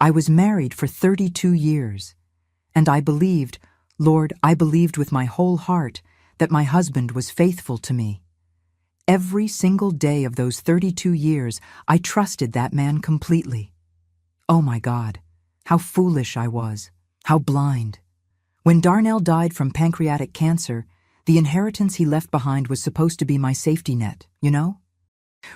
I was married for 32 years, and I believed, Lord, I believed with my whole heart that my husband was faithful to me. Every single day of those 32 years, I trusted that man completely. Oh my God, how foolish I was, how blind. When Darnell died from pancreatic cancer, the inheritance he left behind was supposed to be my safety net, you know?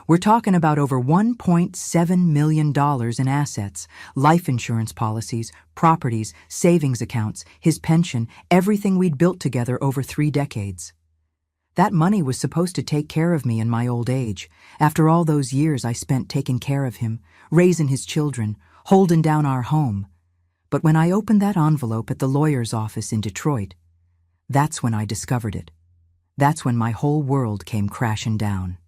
We're talking about over $1.7 million in assets, life insurance policies, properties, savings accounts, his pension, everything we'd built together over 3 decades. That money was supposed to take care of me in my old age, after all those years I spent taking care of him, raising his children, holding down our home. But when I opened that envelope at the lawyer's office in Detroit, that's when I discovered it. That's when my whole world came crashing down.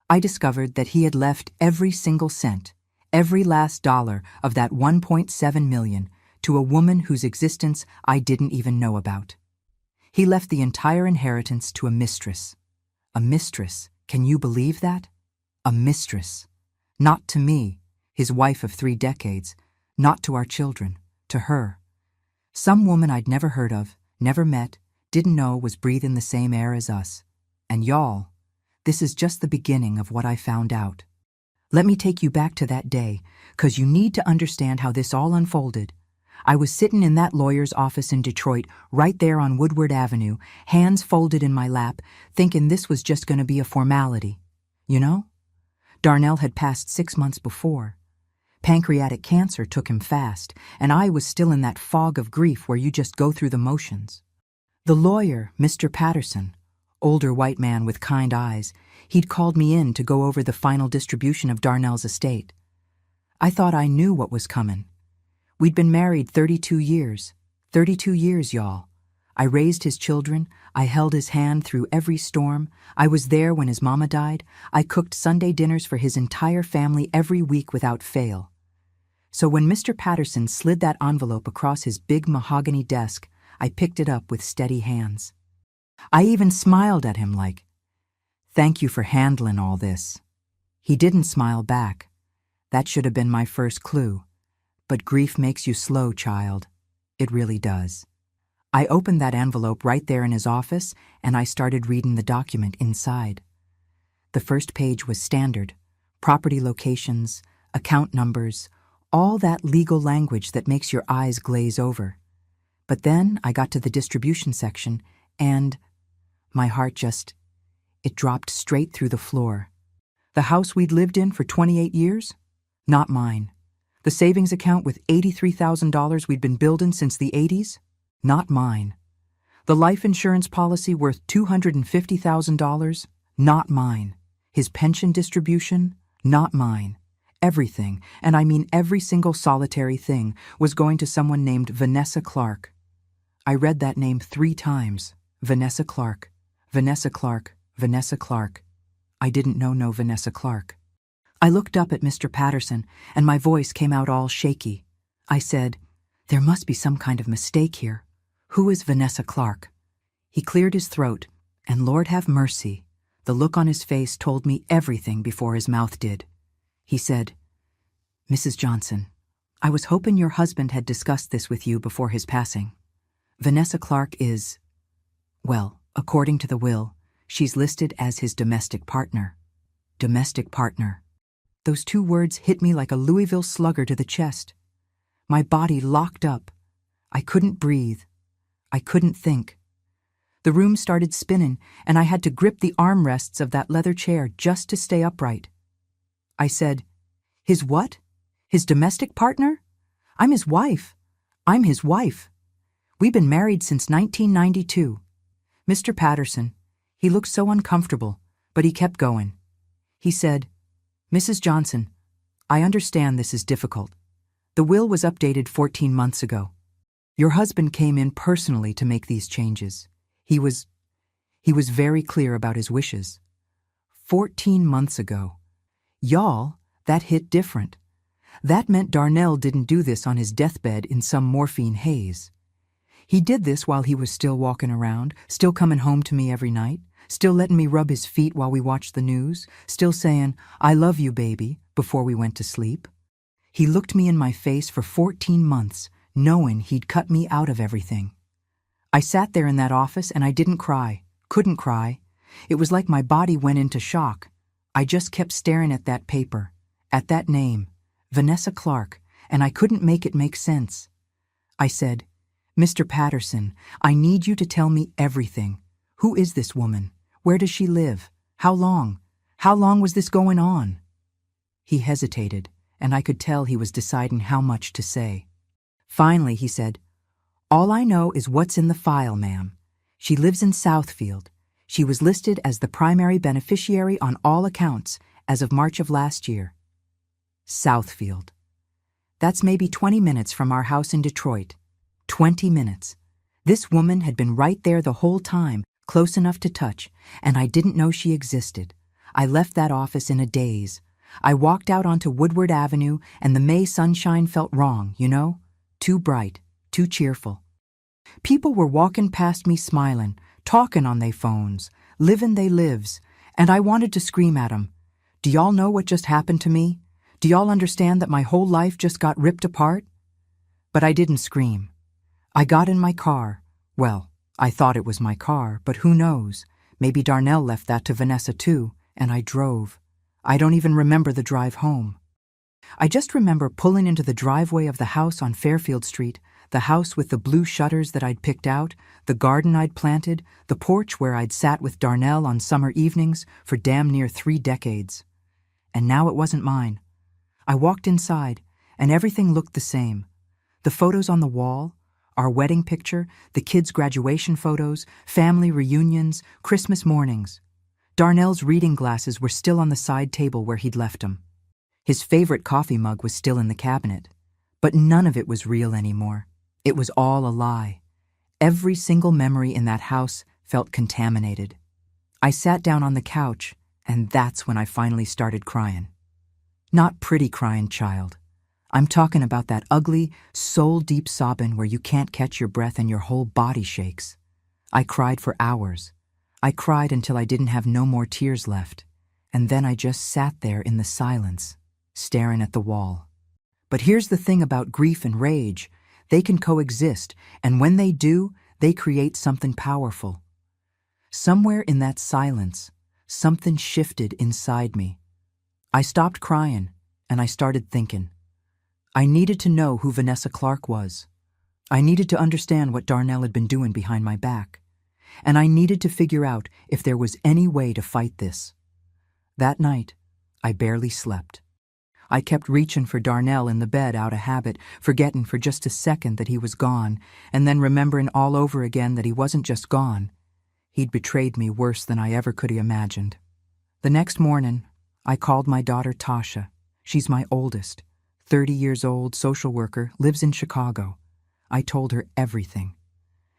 I discovered that he had left every single cent, every last dollar of that $1.7 million to a woman whose existence I didn't even know about. He left the entire inheritance to a mistress. A mistress, can you believe that? A mistress. Not to me, his wife of 3 decades, not to our children, to her. Some woman I'd never heard of, never met, didn't know was breathing the same air as us. And y'all, this is just the beginning of what I found out. Let me take you back to that day, 'cause you need to understand how this all unfolded. I was sitting in that lawyer's office in Detroit, right there on Woodward Avenue, hands folded in my lap, thinking this was just going to be a formality. You know? Darnell had passed 6 months before. Pancreatic cancer took him fast, and I was still in that fog of grief where you just go through the motions. The lawyer, Mr. Patterson, older white man with kind eyes, he'd called me in to go over the final distribution of Darnell's estate. I thought I knew what was coming. We'd been married 32 years. 32 years, y'all. I raised his children. I held his hand through every storm. I was there when his mama died. I cooked Sunday dinners for his entire family every week without fail. So when Mr. Patterson slid that envelope across his big mahogany desk, I picked it up with steady hands. I even smiled at him like, "Thank you for handling all this." He didn't smile back. That should have been my first clue. But grief makes you slow, child. It really does. I opened that envelope right there in his office, and I started reading the document inside. The first page was standard. Property locations, account numbers, all that legal language that makes your eyes glaze over. But then I got to the distribution section, and my heart it dropped straight through the floor. The house we'd lived in for 28 years? Not mine. The savings account with $83,000 we'd been building since the 80s? Not mine. The life insurance policy worth $250,000? Not mine. His pension distribution? Not mine. Everything, and I mean every single solitary thing, was going to someone named Vanessa Clark. I read that name 3 times. Vanessa Clark. Vanessa Clark. Vanessa Clark. I didn't know no Vanessa Clark. I looked up at Mr. Patterson, and my voice came out all shaky. I said, "There must be some kind of mistake here. Who is Vanessa Clark?" He cleared his throat, and Lord have mercy, the look on his face told me everything before his mouth did. He said, "Mrs. Johnson, I was hoping your husband had discussed this with you before his passing. Vanessa Clark is, well, according to the will, she's listed as his domestic partner." Domestic partner. Those 2 words hit me like a Louisville slugger to the chest. My body locked up. I couldn't breathe. I couldn't think. The room started spinning, and I had to grip the armrests of that leather chair just to stay upright. I said, "His what? His domestic partner? I'm his wife. I'm his wife. We've been married since 1992. Mr. Patterson, he looked so uncomfortable, but he kept going. He said, "Mrs. Johnson, I understand this is difficult. The will was updated 14 months ago. Your husband came in personally to make these changes. He was very clear about his wishes. 14 months ago. Y'all, that hit different. That meant Darnell didn't do this on his deathbed in some morphine haze. He did this while he was still walking around, still coming home to me every night, still letting me rub his feet while we watched the news, still saying, 'I love you, baby,' before we went to sleep. He looked me in my face for 14 months, knowing he'd cut me out of everything. I sat there in that office and I didn't cry, couldn't cry. It was like my body went into shock. I just kept staring at that paper, at that name, Vanessa Clark, and I couldn't make it make sense. I said, "Mr. Patterson, I need you to tell me everything. Who is this woman? Where does she live? How long? How long was this going on?" He hesitated, and I could tell he was deciding how much to say. Finally, he said, "All I know is what's in the file, ma'am. She lives in Southfield. She was listed as the primary beneficiary on all accounts as of March of last year." Southfield. That's maybe 20 minutes from our house in Detroit. 20 minutes. This woman had been right there the whole time, close enough to touch, and I didn't know she existed. I left that office in a daze. I walked out onto Woodward Avenue, and the May sunshine felt wrong, you know? Too bright, too cheerful. People were walking past me smiling, talking on they phones, living they lives, and I wanted to scream at 'em. Do y'all know what just happened to me? Do y'all understand that my whole life just got ripped apart? But I didn't scream. I got in my car. Well, I thought it was my car, but who knows? Maybe Darnell left that to Vanessa too, and I drove. I don't even remember the drive home. I just remember pulling into the driveway of the house on Fairfield Street, the house with the blue shutters that I'd picked out, the garden I'd planted, the porch where I'd sat with Darnell on summer evenings for damn near 3 decades. And now it wasn't mine. I walked inside, and everything looked the same. The photos on the wall, our wedding picture, the kids' graduation photos, family reunions, Christmas mornings. Darnell's reading glasses were still on the side table where he'd left them. His favorite coffee mug was still in the cabinet. But none of it was real anymore. It was all a lie. Every single memory in that house felt contaminated. I sat down on the couch, and that's when I finally started crying. Not pretty crying, child. I'm talking about that ugly, soul-deep sobbing where you can't catch your breath and your whole body shakes. I cried for hours. I cried until I didn't have no more tears left, and then I just sat there in the silence, staring at the wall. But here's the thing about grief and rage. They can coexist, and when they do, they create something powerful. Somewhere in that silence, something shifted inside me. I stopped crying, and I started thinking. I needed to know who Vanessa Clark was. I needed to understand what Darnell had been doing behind my back. And I needed to figure out if there was any way to fight this. That night, I barely slept. I kept reaching for Darnell in the bed out of habit, forgetting for just a second that he was gone, and then remembering all over again that he wasn't just gone. He'd betrayed me worse than I ever could have imagined. The next morning, I called my daughter Tasha. She's my oldest, 30 years old, social worker, lives in Chicago. I told her everything.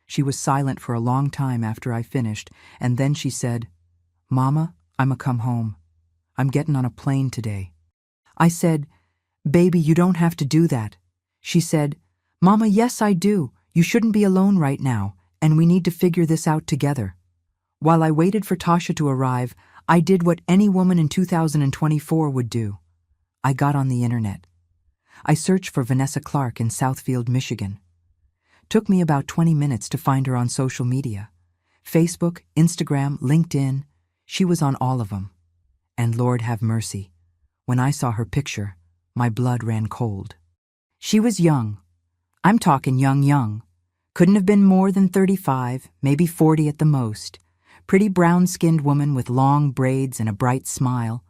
She was silent for a long time after I finished, and then she said, "Mama, I'ma come home. I'm getting on a plane today." I said, "Baby, you don't have to do that." She said, "Mama, yes, I do. You shouldn't be alone right now, and we need to figure this out together." While I waited for Tasha to arrive, I did what any woman in 2024 would do. I got on the internet. I searched for Vanessa Clark in Southfield, Michigan. Took me about 20 minutes to find her on social media. Facebook, Instagram, LinkedIn. She was on all of them. And Lord have mercy, when I saw her picture, my blood ran cold. She was young. I'm talking young. Couldn't have been more than 35, maybe 40 at the most. Pretty brown-skinned woman with long braids and a bright smile.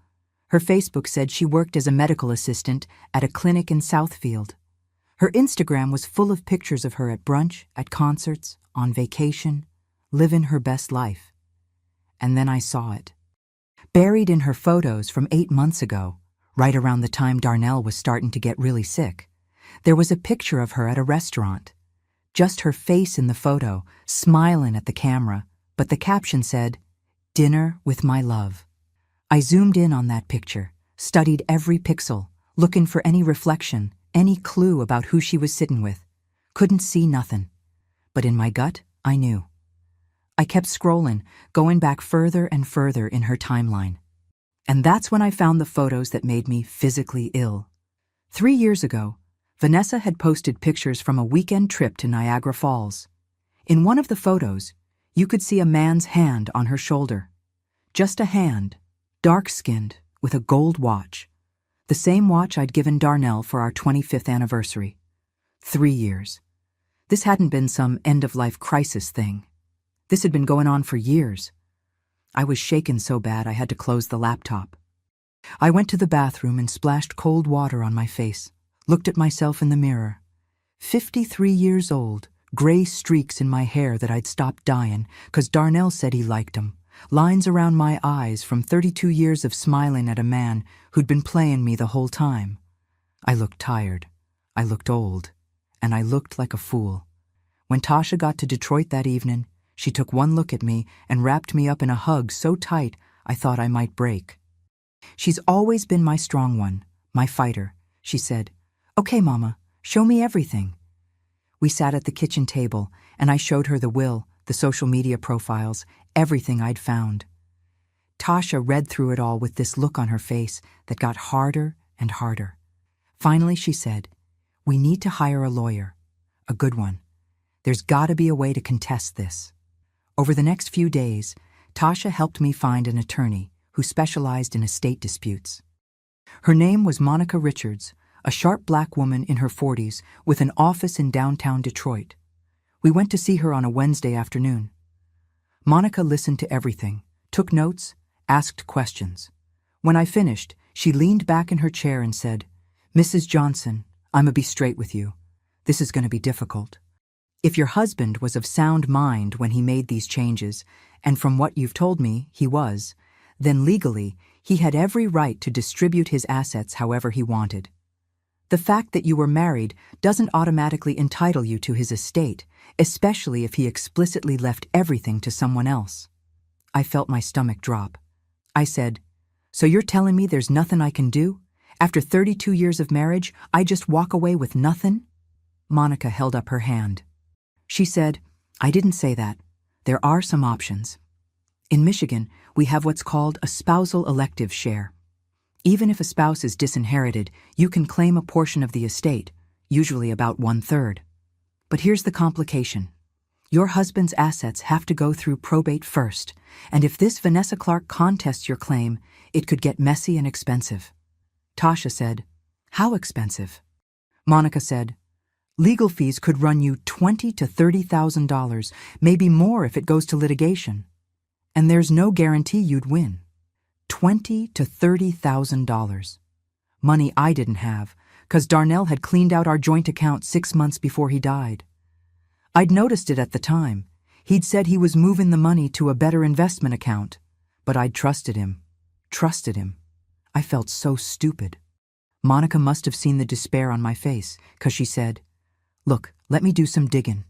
Her Facebook said she worked as a medical assistant at a clinic in Southfield. Her Instagram was full of pictures of her at brunch, at concerts, on vacation, living her best life. And then I saw it. Buried in her photos from 8 months ago, right around the time Darnell was starting to get really sick, there was a picture of her at a restaurant. Just her face in the photo, smiling at the camera, but the caption said, "Dinner with my love." I zoomed in on that picture, studied every pixel, looking for any reflection, any clue about who she was sitting with. Couldn't see nothing. But in my gut, I knew. I kept scrolling, going back further and further in her timeline. And that's when I found the photos that made me physically ill. 3 years ago, Vanessa had posted pictures from a weekend trip to Niagara Falls. In one of the photos, you could see a man's hand on her shoulder. Just a hand, dark-skinned, with a gold watch. The same watch I'd given Darnell for our 25th anniversary. 3 years. This hadn't been some end-of-life crisis thing. This had been going on for years. I was shaken so bad I had to close the laptop. I went to the bathroom and splashed cold water on my face, looked at myself in the mirror. 53 years old, gray streaks in my hair that I'd stopped dyeing 'cause Darnell said he liked 'em. Lines around my eyes from 32 years of smiling at a man who'd been playing me the whole time. I looked tired. I looked old. And I looked like a fool. When Tasha got to Detroit that evening, she took one look at me and wrapped me up in a hug so tight I thought I might break. "She's always been my strong one, my fighter," she said. "Okay, Mama, show me everything." We sat at the kitchen table, and I showed her the will, the social media profiles, everything I'd found. Tasha read through it all with this look on her face that got harder and harder. Finally, she said, "We need to hire a lawyer. A good one. There's got to be a way to contest this." Over the next few days, Tasha helped me find an attorney who specialized in estate disputes. Her name was Monica Richards, a sharp black woman in her 40s with an office in downtown Detroit. We went to see her on a Wednesday afternoon. Monica listened to everything, took notes, asked questions. When I finished, she leaned back in her chair and said, "Mrs. Johnson, I'ma be straight with you. This is going to be difficult. If your husband was of sound mind when he made these changes, and from what you've told me, he was, then legally, he had every right to distribute his assets however he wanted. The fact that you were married doesn't automatically entitle you to his estate, especially if he explicitly left everything to someone else." I felt my stomach drop. I said, "So you're telling me there's nothing I can do? After 32 years of marriage, I just walk away with nothing?" Monica held up her hand. She said, "I didn't say that. There are some options. In Michigan, we have what's called a spousal elective share. Even if a spouse is disinherited, you can claim a portion of the estate, usually about 1/3. But here's the complication. Your husband's assets have to go through probate first, and if this Vanessa Clark contests your claim, it could get messy and expensive." Tasha said, "How expensive?" Monica said, "Legal fees could run you $20,000 to $30,000, maybe more if it goes to litigation. And there's no guarantee you'd win. $20,000 to $30,000. Money I didn't have, 'cause Darnell had cleaned out our joint account 6 months before he died. I'd noticed it at the time. He'd said he was moving the money to a better investment account, but I'd trusted him. I felt so stupid. Monica must have seen the despair on my face, 'cause she said, "Look, let me do some digging.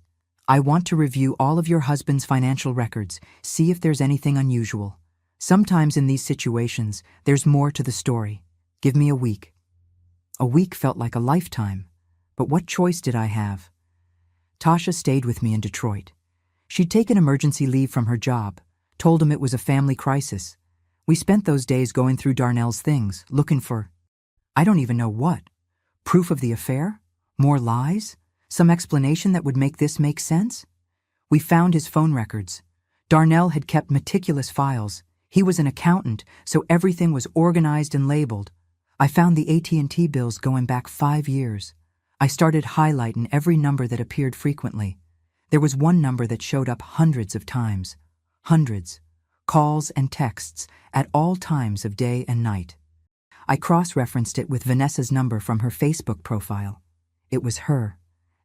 I want to review all of your husband's financial records, see if there's anything unusual. Sometimes in these situations, there's more to the story. Give me a week." A week felt like a lifetime, but what choice did I have? Tasha stayed with me in Detroit. She'd taken emergency leave from her job, told him it was a family crisis. We spent those days going through Darnell's things, looking for, I don't even know what. Proof of the affair? More lies? Some explanation that would make this make sense? We found his phone records. Darnell had kept meticulous files. He was an accountant, so everything was organized and labeled. I found the AT&T bills going back 5 years. I started highlighting every number that appeared frequently. There was one number that showed up hundreds of times. Hundreds. Calls and texts at all times of day and night. I cross-referenced it with Vanessa's number from her Facebook profile. It was her.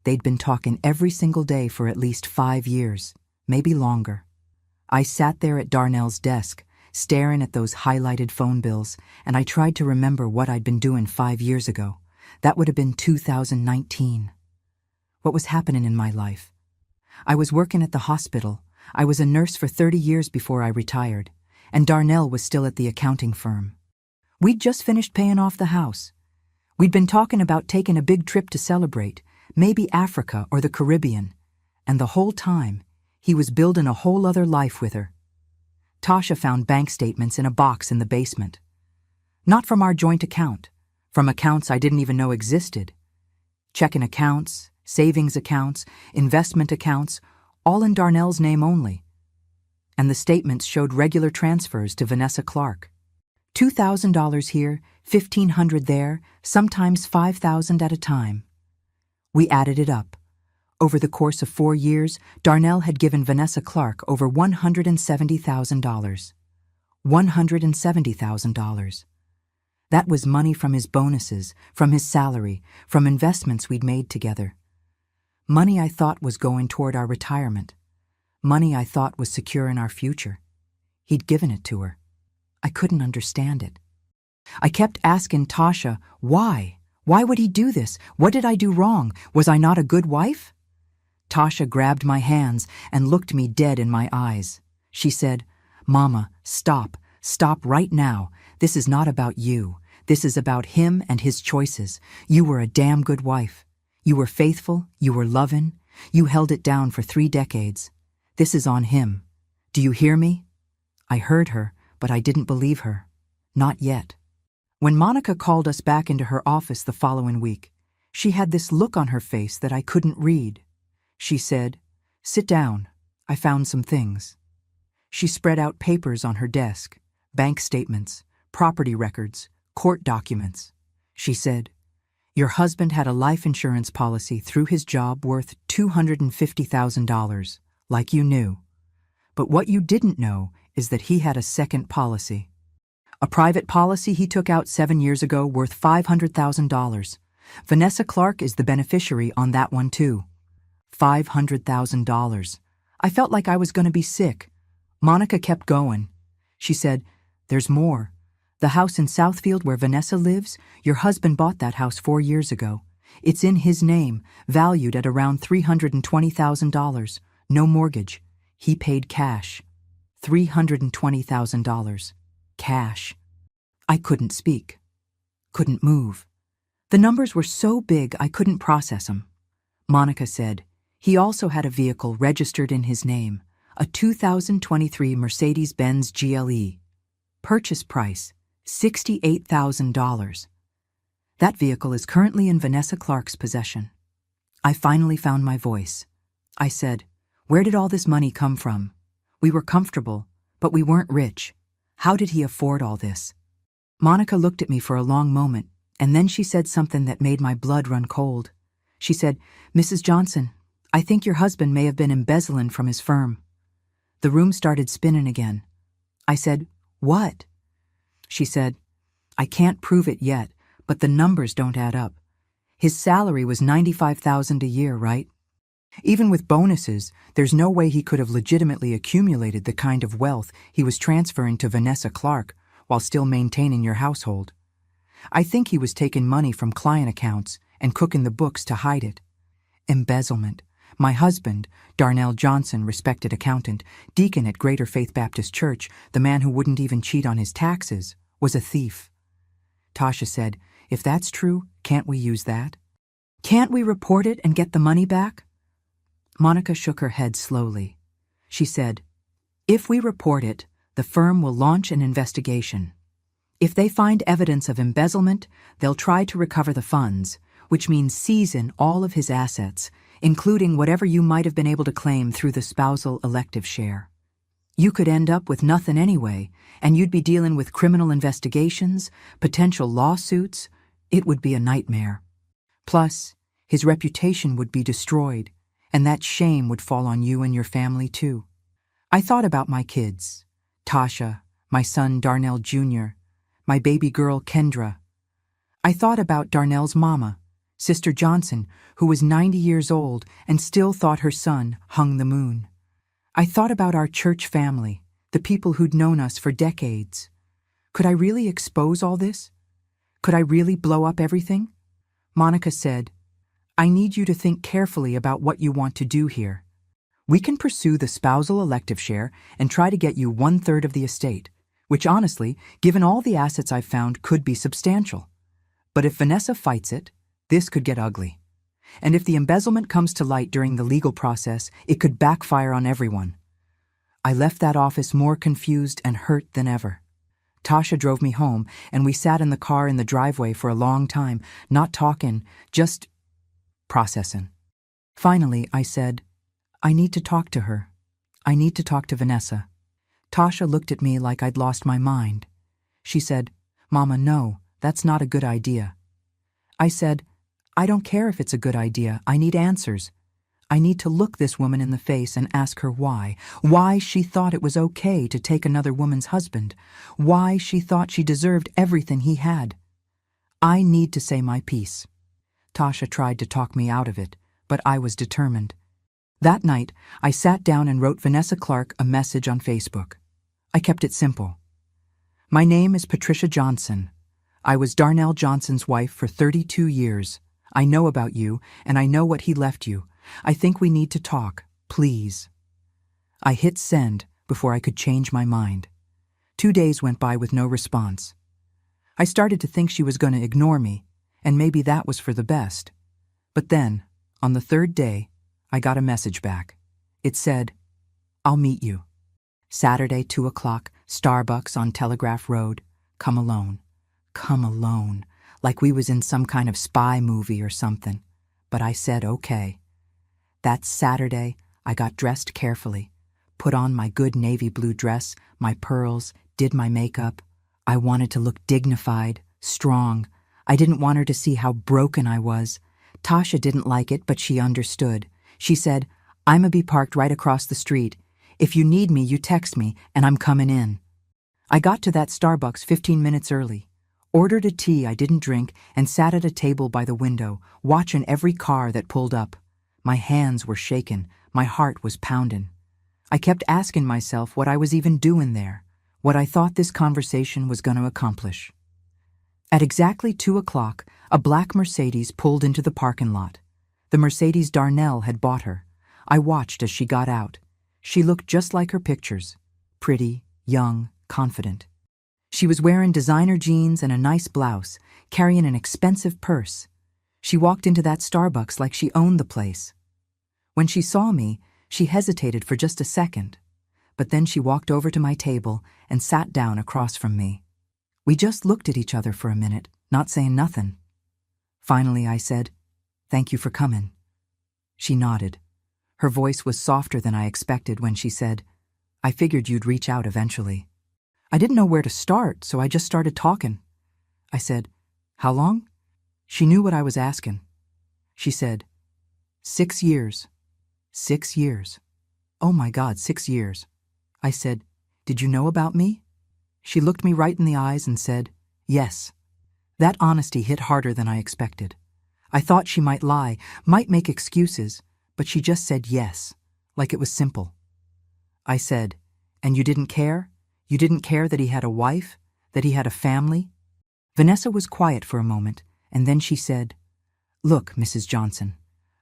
They'd been talking every single day for at least 5 years, maybe longer. I sat there at Darnell's desk, staring at those highlighted phone bills, and I tried to remember what I'd been doing 5 years ago. That would have been 2019. What was happening in my life? I was working at the hospital. I was a nurse for 30 years before I retired, and Darnell was still at the accounting firm. We'd just finished paying off the house. We'd been talking about taking a big trip to celebrate, maybe Africa or the Caribbean, and the whole time, he was building a whole other life with her. Tasha found bank statements in a box in the basement. Not from our joint account, from accounts I didn't even know existed. Checking accounts, savings accounts, investment accounts, all in Darnell's name only. And the statements showed regular transfers to Vanessa Clark. $2,000 here, $1,500 there, sometimes $5,000 at a time. We added it up. Over the course of 4 years, Darnell had given Vanessa Clark over $170,000. $170,000. That was money from his bonuses, from his salary, from investments we'd made together. Money I thought was going toward our retirement. Money I thought was secure in our future. He'd given it to her. I couldn't understand it. I kept asking Tasha, why? Why would he do this? What did I do wrong? Was I not a good wife? Tasha grabbed my hands and looked me dead in my eyes. She said, "Mama, stop. Stop right now. This is not about you. This is about him and his choices. You were a damn good wife. You were faithful. You were loving. You held it down for 3 decades. This is on him. Do you hear me?" I heard her, but I didn't believe her. Not yet. When Monica called us back into her office the following week, she had this look on her face that I couldn't read. She said, "Sit down. I found some things." She spread out papers on her desk, bank statements, property records, court documents. She said, "Your husband had a life insurance policy through his job worth $250,000, like you knew. But what you didn't know is that he had a second policy. A private policy he took out 7 years ago worth $500,000. Vanessa Clark is the beneficiary on that one too. $500,000. I felt like I was going to be sick. Monica kept going. She said, "There's more. The house in Southfield where Vanessa lives, your husband bought that house 4 years ago. It's in his name, valued at around $320,000. No mortgage. He paid cash. $320,000. Cash." I couldn't speak. Couldn't move. The numbers were so big I couldn't process them. Monica said, "He also had a vehicle registered in his name, a 2023 Mercedes-Benz GLE. Purchase price, $68,000. That vehicle is currently in Vanessa Clark's possession." I finally found my voice. I said, "Where did all this money come from? We were comfortable, but we weren't rich. How did he afford all this?" Monica looked at me for a long moment, and then she said something that made my blood run cold. She said, "Mrs. Johnson, I think your husband may have been embezzling from his firm." The room started spinning again. I said, "What?" She said, "I can't prove it yet, but the numbers don't add up. His salary was $95,000 a year, right? Even with bonuses, there's no way he could have legitimately accumulated the kind of wealth he was transferring to Vanessa Clark while still maintaining your household. I think he was taking money from client accounts and cooking the books to hide it. Embezzlement. My husband, Darnell Johnson, respected accountant, deacon at Greater Faith Baptist Church, the man who wouldn't even cheat on his taxes, was a thief." Tasha said, "If that's true, can't we use that? Can't we report it and get the money back?" Monica shook her head slowly. She said, "If we report it, the firm will launch an investigation. If they find evidence of embezzlement, they'll try to recover the funds, which means seizing all of his assets, including whatever you might have been able to claim through the spousal elective share. You could end up with nothing anyway, and you'd be dealing with criminal investigations, potential lawsuits. It would be a nightmare. Plus, his reputation would be destroyed, and that shame would fall on you and your family too." I thought about my kids, Tasha, my son Darnell Jr., my baby girl Kendra. I thought about Darnell's mama, Sister Johnson, who was 90 years old and still thought her son hung the moon. I thought about our church family, the people who'd known us for decades. Could I really expose all this? Could I really blow up everything? Monica said, "I need you to think carefully about what you want to do here. We can pursue the spousal elective share and try to get you 1/3 of the estate, which honestly, given all the assets I've found, could be substantial. But if Vanessa fights it, this could get ugly. And if the embezzlement comes to light during the legal process, it could backfire on everyone." I left that office more confused and hurt than ever. Tasha drove me home, and we sat in the car in the driveway for a long time, not talking, just processing. Finally, I said, I need to talk to her. I need to talk to Vanessa. Tasha looked at me like I'd lost my mind. She said, Mama, no, that's not a good idea. I said, I don't care if it's a good idea. I need answers. I need to look this woman in the face and ask her why she thought it was okay to take another woman's husband, why she thought she deserved everything he had. I need to say my piece. Tasha tried to talk me out of it, but I was determined. That night, I sat down and wrote Vanessa Clark a message on Facebook. I kept it simple. My name is Patricia Johnson. I was Darnell Johnson's wife for 32 years. I know about you, and I know what he left you. I think we need to talk, please. I hit send before I could change my mind. 2 days went by with no response. I started to think she was going to ignore me, and maybe that was for the best. But then, on the third day, I got a message back. It said, I'll meet you. Saturday, 2 o'clock, Starbucks on Telegraph Road. Come alone. Come alone. Like we was in some kind of spy movie or something. But I said okay. That Saturday, I got dressed carefully, put on my good navy blue dress, my pearls, did my makeup. I wanted to look dignified, strong. I didn't want her to see how broken I was. Tasha didn't like it, but she understood. She said, I'ma be parked right across the street. If you need me, you text me, and I'm coming in. I got to that Starbucks 15 minutes early, ordered a tea I didn't drink, and sat at a table by the window, watching every car that pulled up. My hands were shaking, my heart was pounding. I kept asking myself what I was even doing there, what I thought this conversation was going to accomplish. At exactly 2 o'clock, a black Mercedes pulled into the parking lot. The Mercedes Darnell had bought her. I watched as she got out. She looked just like her pictures, pretty, young, confident. She was wearing designer jeans and a nice blouse, carrying an expensive purse. She walked into that Starbucks like she owned the place. When she saw me, she hesitated for just a second, but then she walked over to my table and sat down across from me. We just looked at each other for a minute, not saying nothing. Finally, I said, Thank you for coming. She nodded. Her voice was softer than I expected when she said, I figured you'd reach out eventually. I didn't know where to start, so I just started talking. I said, How long? She knew what I was asking. She said, 6 years. 6 years. Oh my God, 6 years. I said, Did you know about me? She looked me right in the eyes and said, Yes. That honesty hit harder than I expected. I thought she might lie, might make excuses, but she just said yes, like it was simple. I said, And you didn't care? You didn't care that he had a wife, that he had a family? Vanessa was quiet for a moment, and then she said, Look, Mrs. Johnson,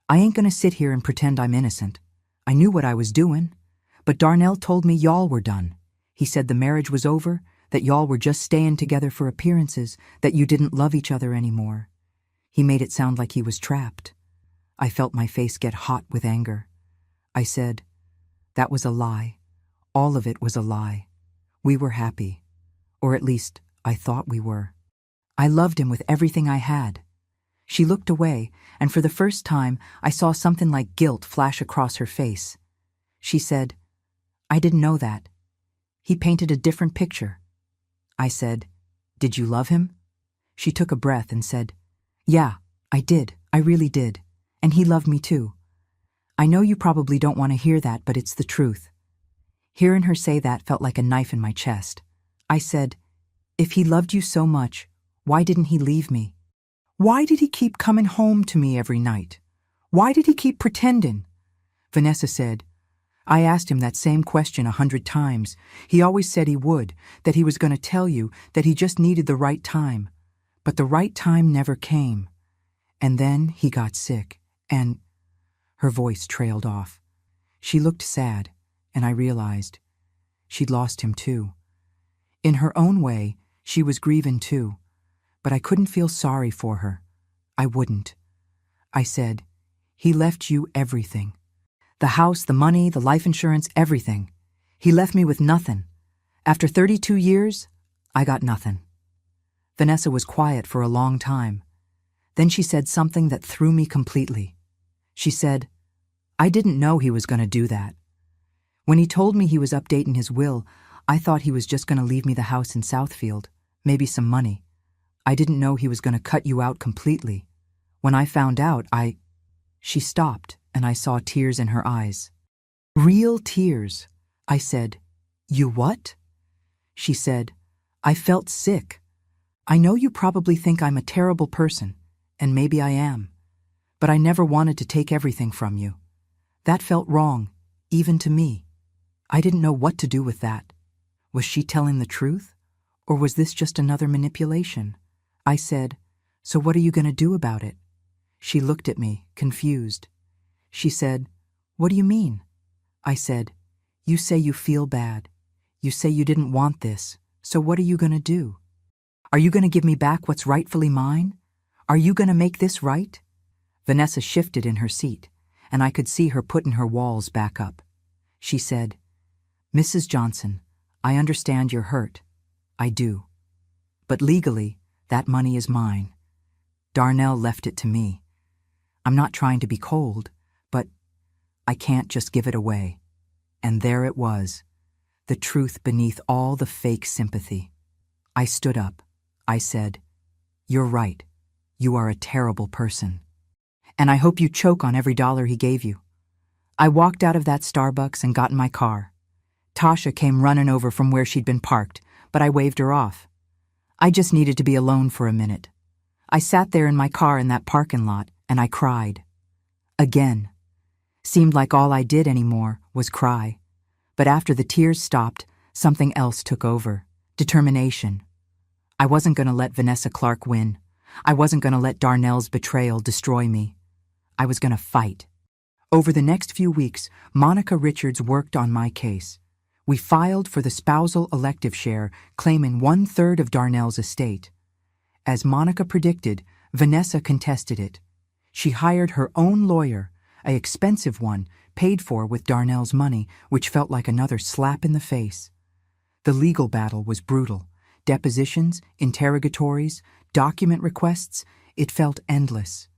I ain't gonna sit here and pretend I'm innocent. I knew what I was doing, but Darnell told me y'all were done. He said the marriage was over, that y'all were just staying together for appearances, that you didn't love each other anymore. He made it sound like he was trapped. I felt my face get hot with anger. I said, That was a lie. All of it was a lie. We were happy. Or at least, I thought we were. I loved him with everything I had. She looked away, and for the first time, I saw something like guilt flash across her face. She said, I didn't know that. He painted a different picture. I said, Did you love him? She took a breath and said, Yeah, I did. I really did. And he loved me too. I know you probably don't want to hear that, but it's the truth. Hearing her say that felt like a knife in my chest. I said, If he loved you so much, why didn't he leave me? Why did he keep coming home to me every night? Why did he keep pretending? Vanessa said, I asked him that same question 100 times. He always said he would, that he was going to tell you, that he just needed the right time. But the right time never came. And then he got sick, and... Her voice trailed off. She looked sad, and I realized she'd lost him too. In her own way, she was grieving too, but I couldn't feel sorry for her. I wouldn't. I said, He left you everything. The house, the money, the life insurance, everything. He left me with nothing. After 32 years, I got nothing. Vanessa was quiet for a long time. Then she said something that threw me completely. She said, "I didn't know he was going to do that. When he told me he was updating his will, I thought he was just going to leave me the house in Southfield, maybe some money. I didn't know he was going to cut you out completely. When I found out, She stopped, and I saw tears in her eyes. Real tears. I said, "You what?" She said, "I felt sick. I know you probably think I'm a terrible person, and maybe I am. But I never wanted to take everything from you. That felt wrong, even to me. I didn't know what to do with that. Was she telling the truth? Or was this just another manipulation?" I said, "So what are you going to do about it?" She looked at me, confused. She said, "What do you mean?" I said, "You say you feel bad. You say you didn't want this. So what are you going to do? Are you going to give me back what's rightfully mine? Are you going to make this right?" Vanessa shifted in her seat, and I could see her putting her walls back up. She said, "Mrs. Johnson, I understand you're hurt. I do. But legally, that money is mine. Darnell left it to me. I'm not trying to be cold, but I can't just give it away." And there it was, the truth beneath all the fake sympathy. I stood up. I said, "You're right. You are a terrible person. And I hope you choke on every dollar he gave you." I walked out of that Starbucks and got in my car. Tasha came running over from where she'd been parked, but I waved her off. I just needed to be alone for a minute. I sat there in my car in that parking lot, and I cried. Again. Seemed like all I did anymore was cry. But after the tears stopped, something else took over. Determination. I wasn't going to let Vanessa Clark win. I wasn't going to let Darnell's betrayal destroy me. I was going to fight. Over the next few weeks, Monica Richards worked on my case. We filed for the spousal elective share, claiming 1/3 of Darnell's estate. As Monica predicted, Vanessa contested it. She hired her own lawyer, an expensive one, paid for with Darnell's money, which felt like another slap in the face. The legal battle was brutal. Depositions, interrogatories, document requests, it felt endless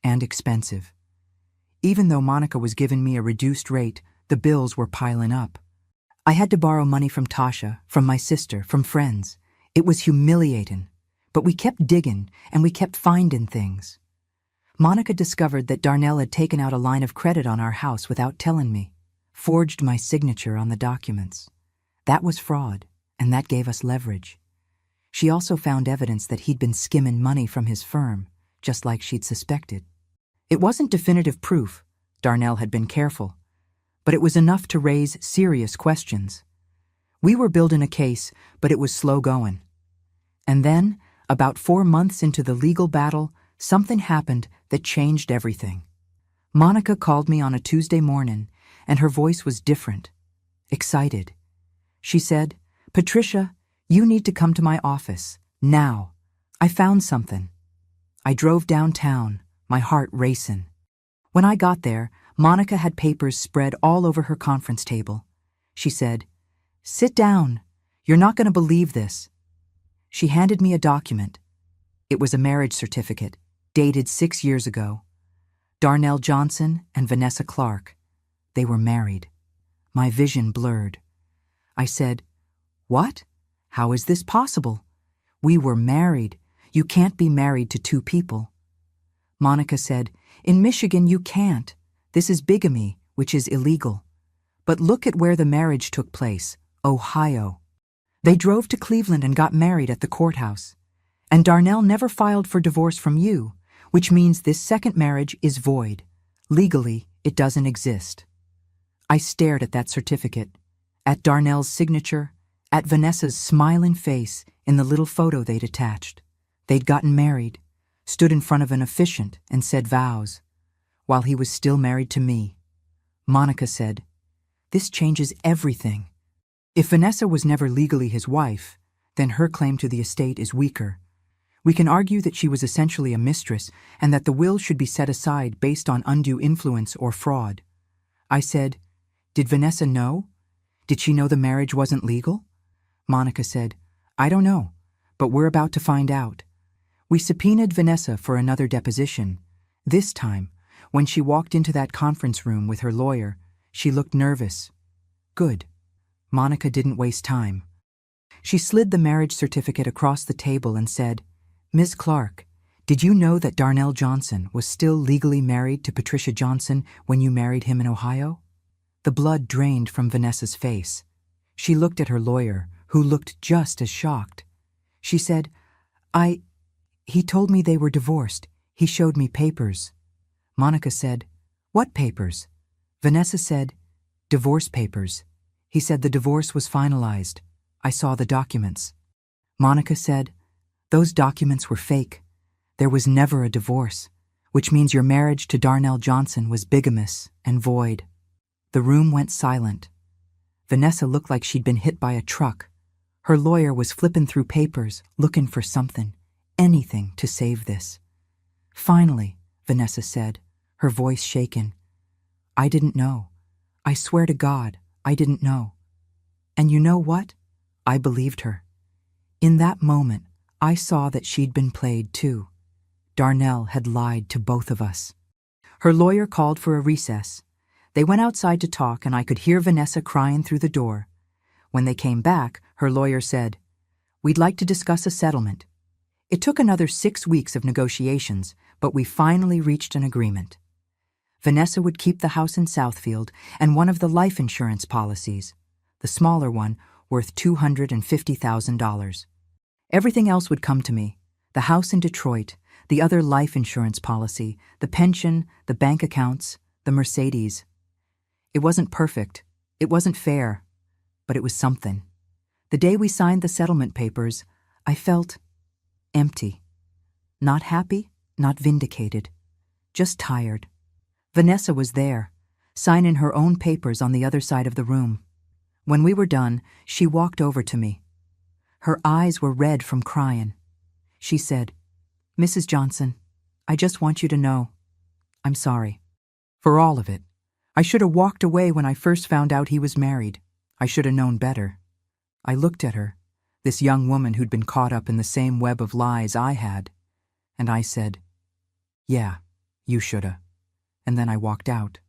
and expensive. Even though Monica was giving me a reduced rate, the bills were piling up. I had to borrow money from Tasha, from my sister, from friends. It was humiliating. But we kept digging, and we kept finding things. Monica discovered that Darnell had taken out a line of credit on our house without telling me, forged my signature on the documents. That was fraud, and that gave us leverage. She also found evidence that he'd been skimming money from his firm, just like she'd suspected. It wasn't definitive proof. Darnell had been careful. But it was enough to raise serious questions. We were building a case, but it was slow going. And then, about 4 months into the legal battle, something happened that changed everything. Monica called me on a Tuesday morning, and her voice was different, excited. She said, "Patricia, you need to come to my office, now. I found something." I drove downtown, my heart racing. When I got there, Monica had papers spread all over her conference table. She said, "Sit down. You're not going to believe this." She handed me a document. It was a marriage certificate, dated 6 years ago. Darnell Johnson and Vanessa Clark. They were married. My vision blurred. I said, "What? How is this possible? We were married. You can't be married to 2 people." Monica said, "In Michigan you can't. This is bigamy, which is illegal. But look at where the marriage took place, Ohio. They drove to Cleveland and got married at the courthouse. And Darnell never filed for divorce from you, which means this second marriage is void. Legally, it doesn't exist." I stared at that certificate, at Darnell's signature, at Vanessa's smiling face in the little photo they'd attached. They'd gotten married, stood in front of an officiant and said vows, while he was still married to me. Monica said, "This changes everything. If Vanessa was never legally his wife, then her claim to the estate is weaker. We can argue that she was essentially a mistress and that the will should be set aside based on undue influence or fraud." I said, "Did Vanessa know? Did she know the marriage wasn't legal?" Monica said, I don't know, but we're about to find out. We subpoenaed Vanessa for another deposition. This time, when she walked into that conference room with her lawyer, she looked nervous. Good. Monica didn't waste time. She slid the marriage certificate across the table and said, "Ms. Clark, did you know that Darnell Johnson was still legally married to Patricia Johnson when you married him in Ohio?" The blood drained from Vanessa's face. She looked at her lawyer, who looked just as shocked. She said, He told me they were divorced. He showed me papers." Monica said, "What papers?" Vanessa said, "Divorce papers. He said the divorce was finalized. I saw the documents." Monica said, "Those documents were fake. There was never a divorce, which means your marriage to Darnell Johnson was bigamous and void." The room went silent. Vanessa looked like she'd been hit by a truck. Her lawyer was flipping through papers, looking for something, anything to save this. "Finally," Vanessa said, her voice shaken, "I didn't know. I swear to God, I didn't know." And you know what? I believed her. In that moment, I saw that she'd been played too. Darnell had lied to both of us. Her lawyer called for a recess. They went outside to talk, and I could hear Vanessa crying through the door. When they came back, her lawyer said, "We'd like to discuss a settlement." It took another 6 weeks of negotiations, but we finally reached an agreement. Vanessa would keep the house in Southfield and one of the life insurance policies, the smaller one worth $250,000. Everything else would come to me: the house in Detroit, the other life insurance policy, the pension, the bank accounts, the Mercedes. It wasn't perfect, it wasn't fair, but it was something. The day we signed the settlement papers, I felt empty. Not happy, not vindicated, just tired. Vanessa was there, signing her own papers on the other side of the room. When we were done, she walked over to me. Her eyes were red from crying. She said, "Mrs. Johnson, I just want you to know, I'm sorry. For all of it. I should have walked away when I first found out he was married. I should have known better." I looked at her, this young woman who'd been caught up in the same web of lies I had, and I said, "Yeah, you shoulda." And then I walked out.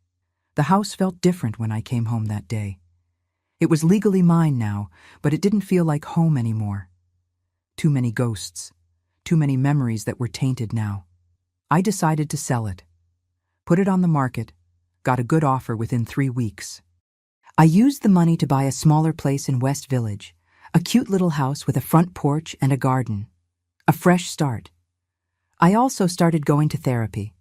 The house felt different when I came home that day. It was legally mine now, but it didn't feel like home anymore. Too many ghosts, too many memories that were tainted now. I decided to sell it. Put it on the market, got a good offer within 3 weeks. I used the money to buy a smaller place in West Village, a cute little house with a front porch and a garden. A fresh start. I also started going to therapy.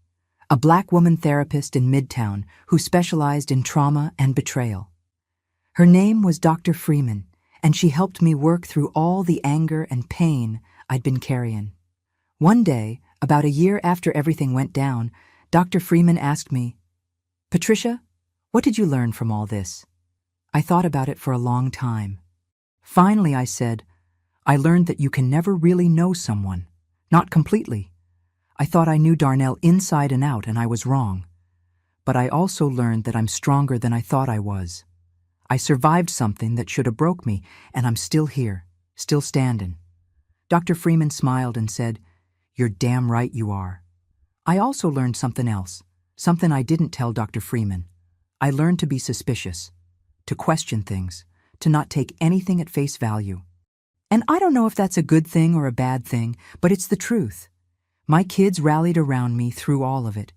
A Black woman therapist in Midtown who specialized in trauma and betrayal. Her name was Dr. Freeman, and she helped me work through all the anger and pain I'd been carrying. One day, about a year after everything went down, Dr. Freeman asked me, "Patricia, what did you learn from all this?" I thought about it for a long time. Finally, I said, "I learned that you can never really know someone, not completely. I thought I knew Darnell inside and out, and I was wrong. But I also learned that I'm stronger than I thought I was. I survived something that should have broke me, and I'm still here, still standing." Dr. Freeman smiled and said, "You're damn right you are." I also learned something else, something I didn't tell Dr. Freeman. I learned to be suspicious, to question things, to not take anything at face value. And I don't know if that's a good thing or a bad thing, but it's the truth. My kids rallied around me through all of it.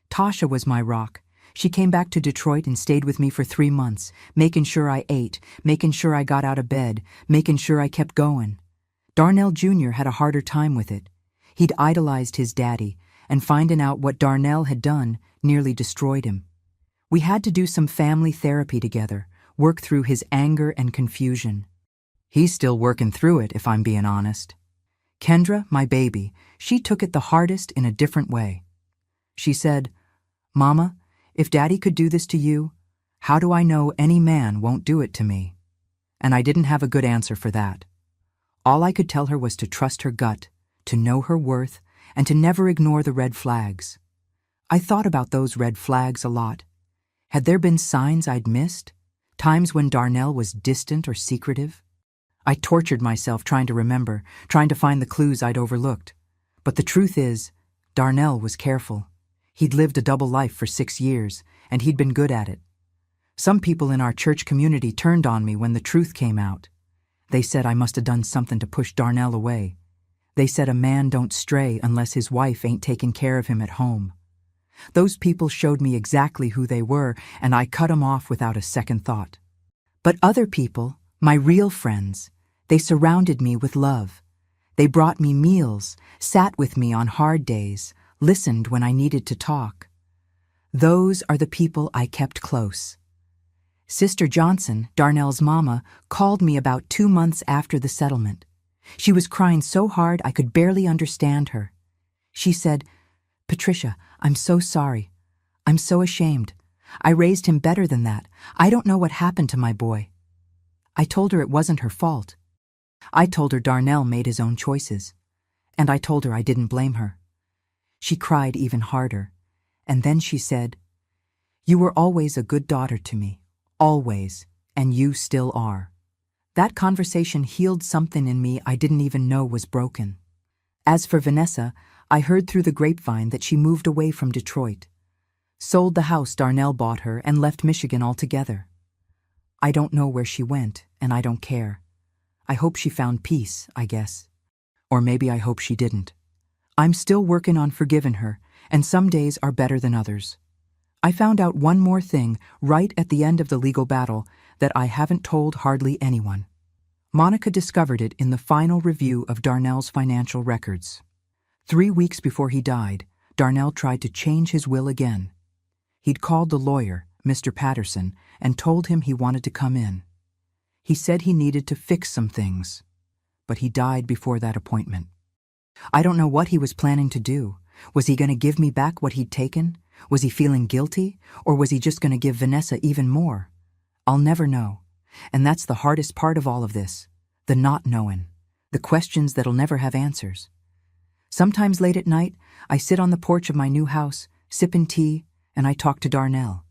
Tasha was my rock. She came back to Detroit and stayed with me for 3 months, making sure I ate, making sure I got out of bed, making sure I kept going. Darnell Jr. had a harder time with it. He'd idolized his daddy, and finding out what Darnell had done nearly destroyed him. We had to do some family therapy together, work through his anger and confusion. He's still working through it, if I'm being honest. Kendra, my baby, she took it the hardest in a different way. She said, "Mama, if Daddy could do this to you, how do I know any man won't do it to me?" And I didn't have a good answer for that. All I could tell her was to trust her gut, to know her worth, and to never ignore the red flags. I thought about those red flags a lot. Had there been signs I'd missed? Times when Darnell was distant or secretive? I tortured myself trying to remember, trying to find the clues I'd overlooked. But the truth is, Darnell was careful. He'd lived a double life for 6 years, and he'd been good at it. Some people in our church community turned on me when the truth came out. They said I must have done something to push Darnell away. They said a man don't stray unless his wife ain't taking care of him at home. Those people showed me exactly who they were, and I cut 'em off without a second thought. But other people, my real friends, they surrounded me with love. They brought me meals, sat with me on hard days, listened when I needed to talk. Those are the people I kept close. Sister Johnson, Darnell's mama, called me about 2 months after the settlement. She was crying so hard I could barely understand her. She said, "Patricia, I'm so sorry. I'm so ashamed. I raised him better than that. I don't know what happened to my boy." I told her it wasn't her fault. I told her Darnell made his own choices. And I told her I didn't blame her. She cried even harder. And then she said, "You were always a good daughter to me. Always. And you still are." That conversation healed something in me I didn't even know was broken. As for Vanessa, I heard through the grapevine that she moved away from Detroit. Sold the house Darnell bought her and left Michigan altogether. I don't know where she went, and I don't care. I hope she found peace, I guess. Or maybe I hope she didn't. I'm still working on forgiving her, and some days are better than others. I found out one more thing right at the end of the legal battle that I haven't told hardly anyone. Monica discovered it in the final review of Darnell's financial records. 3 weeks before he died, Darnell tried to change his will again. He'd called the lawyer, Mr. Patterson, and told him he wanted to come in. He said he needed to fix some things, but he died before that appointment. I don't know what he was planning to do. Was he going to give me back what he'd taken? Was he feeling guilty, or was he just going to give Vanessa even more? I'll never know. And that's the hardest part of all of this, the not knowing, the questions that'll never have answers. Sometimes late at night, I sit on the porch of my new house, sipping tea, and I talk to Darnell.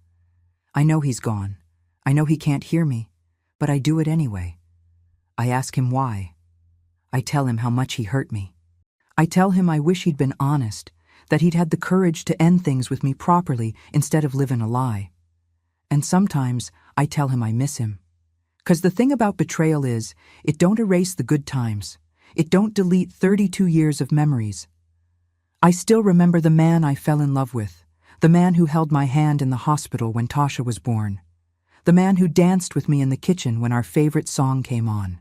I know he's gone. I know he can't hear me, but I do it anyway. I ask him why. I tell him how much he hurt me. I tell him I wish he'd been honest, that he'd had the courage to end things with me properly instead of living a lie. And sometimes I tell him I miss him. 'Cause the thing about betrayal is, it don't erase the good times. It don't delete 32 years of memories. I still remember the man I fell in love with, the man who held my hand in the hospital when Tasha was born, the man who danced with me in the kitchen when our favorite song came on.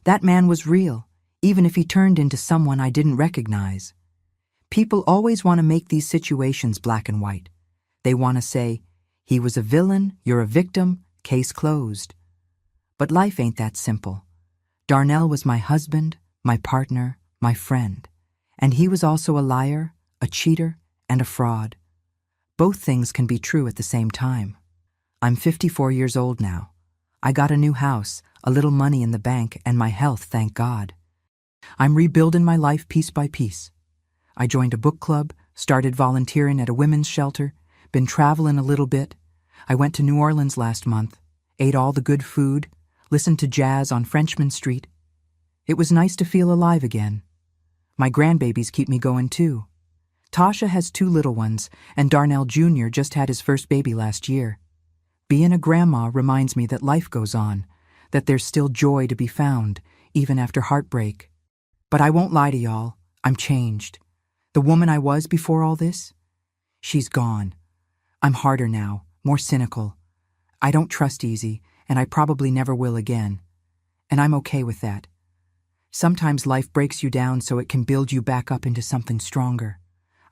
That man was real, even if he turned into someone I didn't recognize. People always want to make these situations black and white. They want to say, he was a villain, you're a victim, case closed. But life ain't that simple. Darnell was my husband, my partner, my friend. And he was also a liar, a cheater, and a fraud. Both things can be true at the same time. I'm 54 years old now. I got a new house, a little money in the bank, and my health, thank God. I'm rebuilding my life piece by piece. I joined a book club, started volunteering at a women's shelter, been traveling a little bit. I went to New Orleans last month, ate all the good food, listened to jazz on Frenchman Street. It was nice to feel alive again. My grandbabies keep me going too. Tasha has 2 little ones, and Darnell Jr. just had his first baby last year. Being a grandma reminds me that life goes on, that there's still joy to be found, even after heartbreak. But I won't lie to y'all, I'm changed. The woman I was before all this, she's gone. I'm harder now, more cynical. I don't trust easy, and I probably never will again. And I'm okay with that. Sometimes life breaks you down so it can build you back up into something stronger.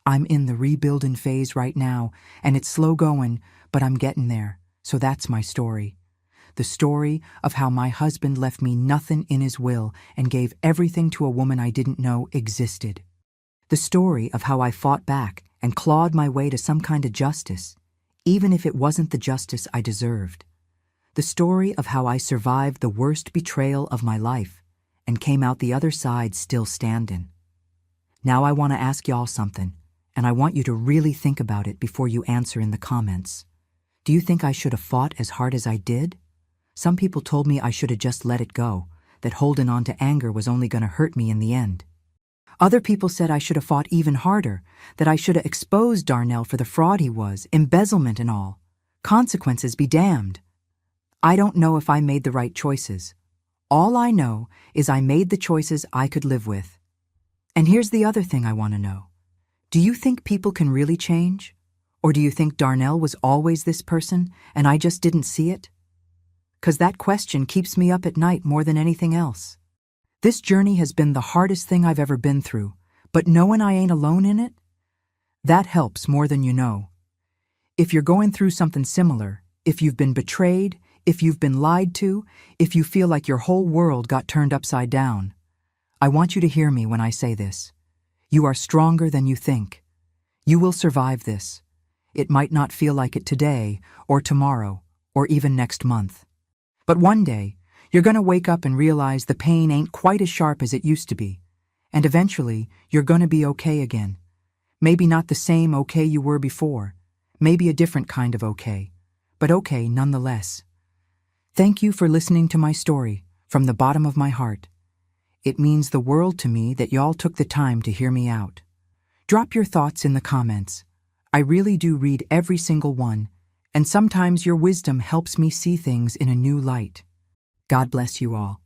I'm in the rebuilding phase right now, and it's slow going, but I'm getting there. So that's my story. The story of how my husband left me nothing in his will and gave everything to a woman I didn't know existed. The story of how I fought back and clawed my way to some kind of justice, even if it wasn't the justice I deserved. The story of how I survived the worst betrayal of my life and came out the other side still standing. Now I want to ask y'all something, and I want you to really think about it before you answer in the comments. Do you think I should have fought as hard as I did? Some people told me I should have just let it go, that holding on to anger was only going to hurt me in the end. Other people said I should have fought even harder, that I should have exposed Darnell for the fraud he was, embezzlement and all. Consequences be damned. I don't know if I made the right choices. All I know is I made the choices I could live with. And here's the other thing I want to know. Do you think people can really change? Or do you think Darnell was always this person and I just didn't see it? 'Cause that question keeps me up at night more than anything else. This journey has been the hardest thing I've ever been through, but knowing I ain't alone in it, that helps more than you know. If you're going through something similar, if you've been betrayed, if you've been lied to, if you feel like your whole world got turned upside down, I want you to hear me when I say this. You are stronger than you think. You will survive this. It might not feel like it today, or tomorrow, or even next month. But one day, you're going to wake up and realize the pain ain't quite as sharp as it used to be. And eventually, you're going to be okay again. Maybe not the same okay you were before. Maybe a different kind of okay. But okay nonetheless. Thank you for listening to my story from the bottom of my heart. It means the world to me that y'all took the time to hear me out. Drop your thoughts in the comments. I really do read every single one, and sometimes your wisdom helps me see things in a new light. God bless you all.